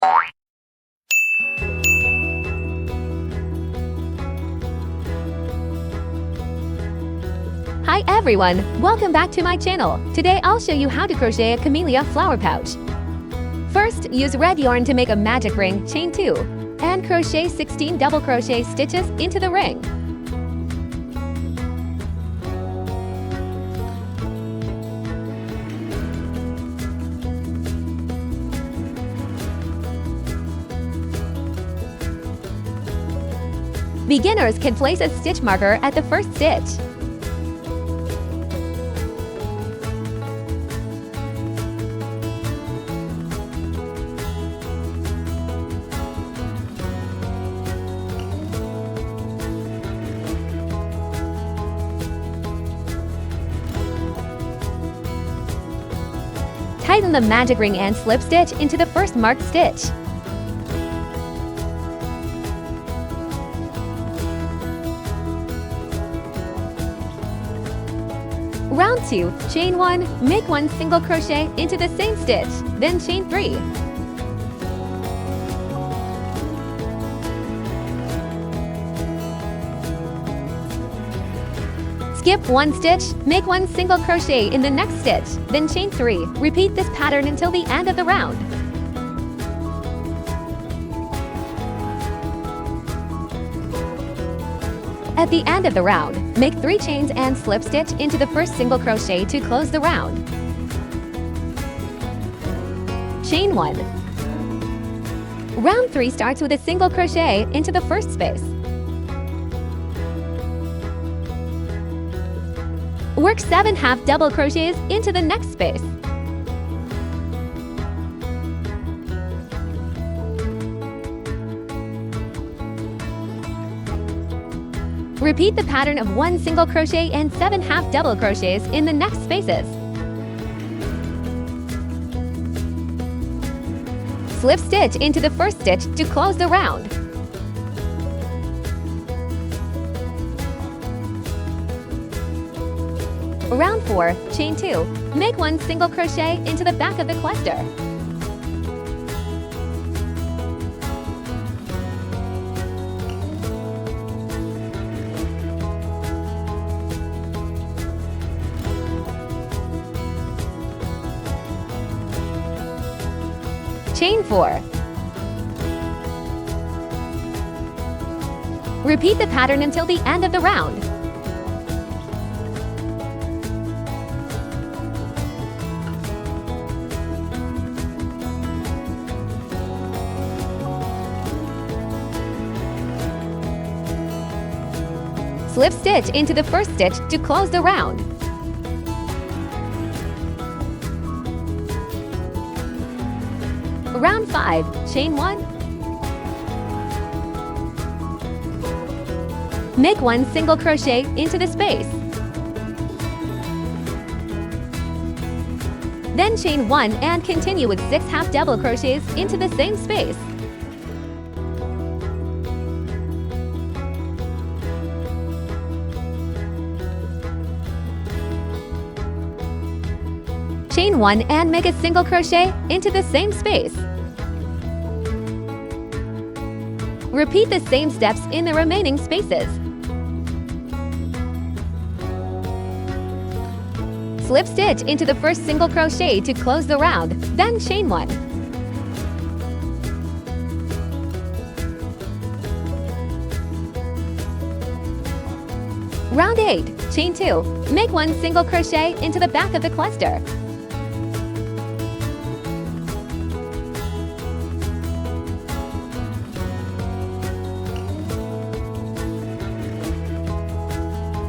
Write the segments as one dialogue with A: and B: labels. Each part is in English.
A: Hi everyone! Welcome back to my channel. Today I'll show you how to crochet a Camellia flower pouch. First, use red yarn to make a magic ring, chain 2, and crochet 16 double crochet stitches into the ring. Beginners can place a stitch marker at the first stitch. Tighten the magic ring and slip stitch into the first marked stitch. Round 2, chain 1, make 1 single crochet into the same stitch, then chain 3. Skip 1 stitch, make 1 single crochet in the next stitch, then chain 3. Repeat this pattern until the end of the round. At the end of the round, make 3 chains and slip stitch into the first single crochet to close the round. Chain 1. Round 3 starts with a single crochet into the first space. Work 7 half double crochets into the next space. Repeat the pattern of 1 single crochet and 7 half double crochets in the next spaces. Slip stitch into the first stitch to close the round. Round 4, chain 2. Make 1 single crochet into the back of the cluster. Chain 4. Repeat the pattern until the end of the round. Slip stitch into the first stitch to close the round. Round 5, chain 1. Make 1 single crochet into the space. Then chain 1 and continue with 6 half double crochets into the same space. Chain 1 and make a single crochet into the same space. Repeat the same steps in the remaining spaces. Slip stitch into the first single crochet to close the round, then chain 1. Round 8, chain 2. Make 1 single crochet into the back of the cluster.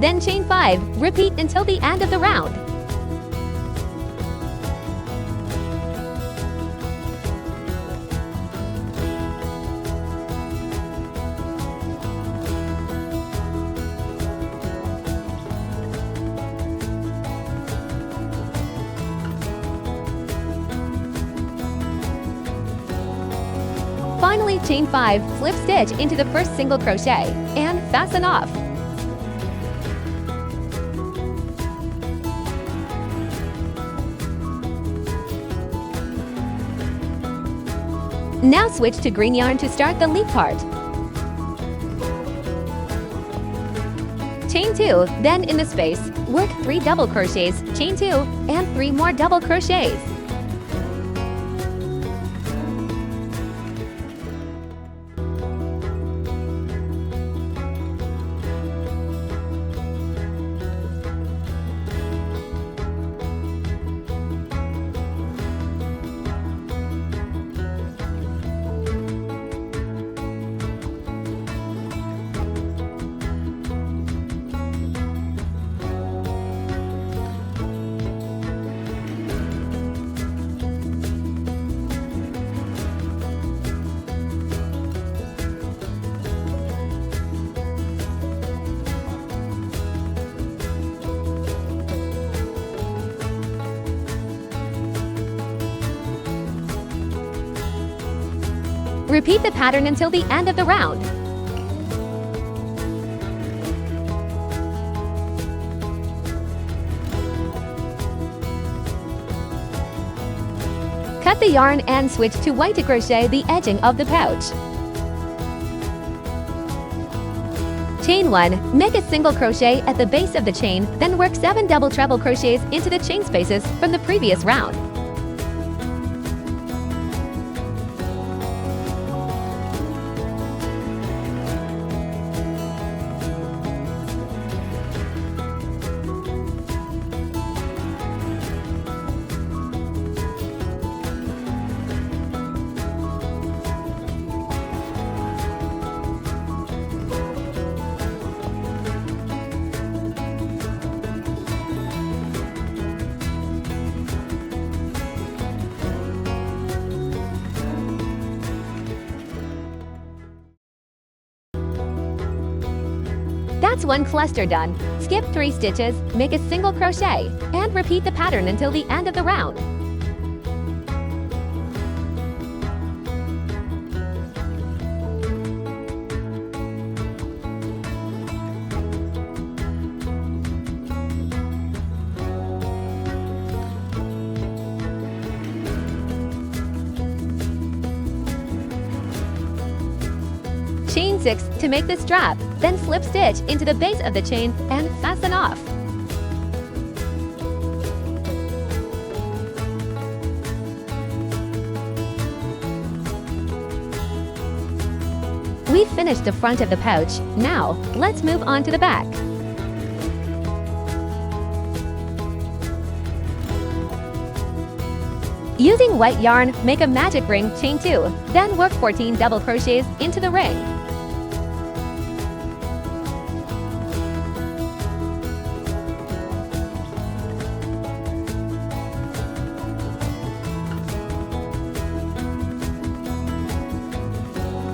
A: Then chain 5. Repeat until the end of the round. Finally, chain 5, slip stitch into the first single crochet, and fasten off. Now switch to green yarn to start the leaf part. Chain 2, then in the space, work 3 double crochets, chain 2, and 3 more double crochets. Repeat the pattern until the end of the round. Cut the yarn and switch to white to crochet the edging of the pouch. Chain 1, make a single crochet at the base of the chain, then work 7 double treble crochets into the chain spaces from the previous round. That's one cluster done. Skip 3 stitches, make a single crochet, and repeat the pattern until the end of the round. Chain 6 to make the strap, then slip stitch into the base of the chain and fasten off. We've finished the front of the pouch. Now, let's move on to the back. Using white yarn, make a magic ring, chain 2, then work 14 double crochets into the ring.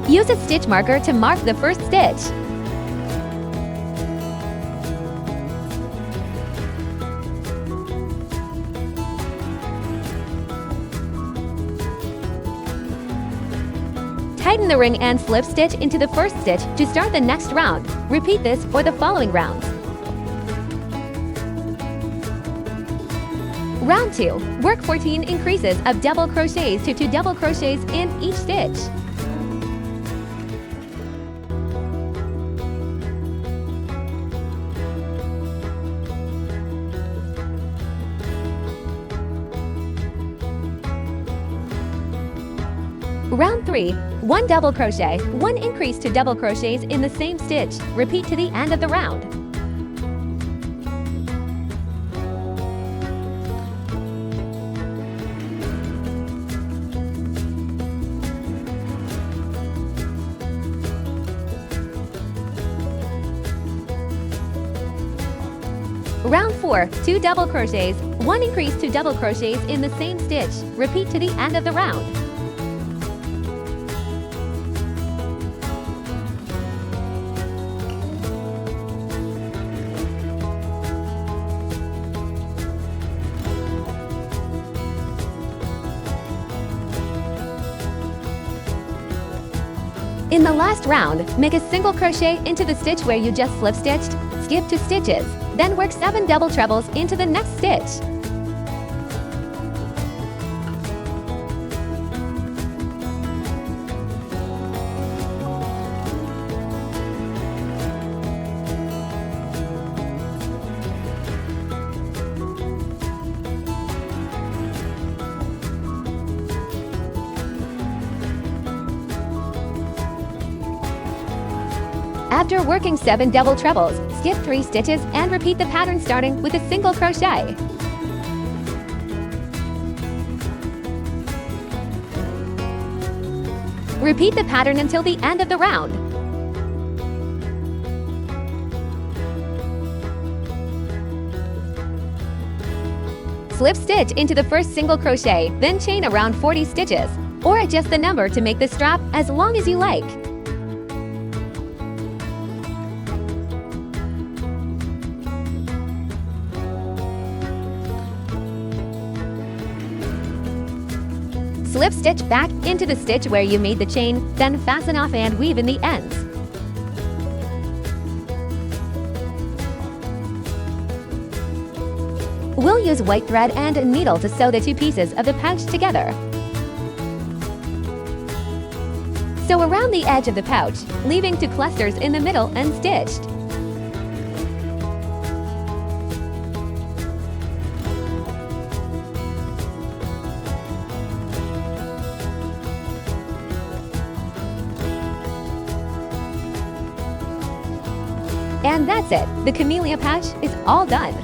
A: Use a stitch marker to mark the first stitch. Tighten the ring and slip stitch into the first stitch to start the next round. Repeat this for the following rounds. Round 2. Work 14 increases of double crochets to 2 double crochets in each stitch. Round 3. 1 double crochet, 1 increase to double crochets in the same stitch. Repeat to the end of the round. Round 4. 2 double crochets, 1 increase to double crochets in the same stitch. Repeat to the end of the round. In the last round, make a single crochet into the stitch where you just slip stitched, skip 2 stitches, then work 7 double trebles into the next stitch. After working 7 double trebles, skip 3 stitches and repeat the pattern starting with a single crochet. Repeat the pattern until the end of the round. Slip stitch into the first single crochet, then chain around 40 stitches, or adjust the number to make the strap as long as you like. Slip stitch back into the stitch where you made the chain, then fasten off and weave in the ends. We'll use white thread and a needle to sew the 2 pieces of the pouch together. Sew around the edge of the pouch, leaving 2 clusters in the middle unstitched. And that's it! The Camellia pouch is all done!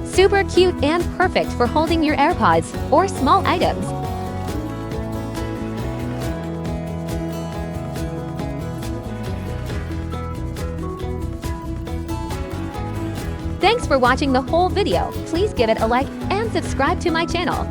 A: Super cute and perfect for holding your AirPods or small items. Thanks for watching the whole video. Please give it a like and subscribe to my channel.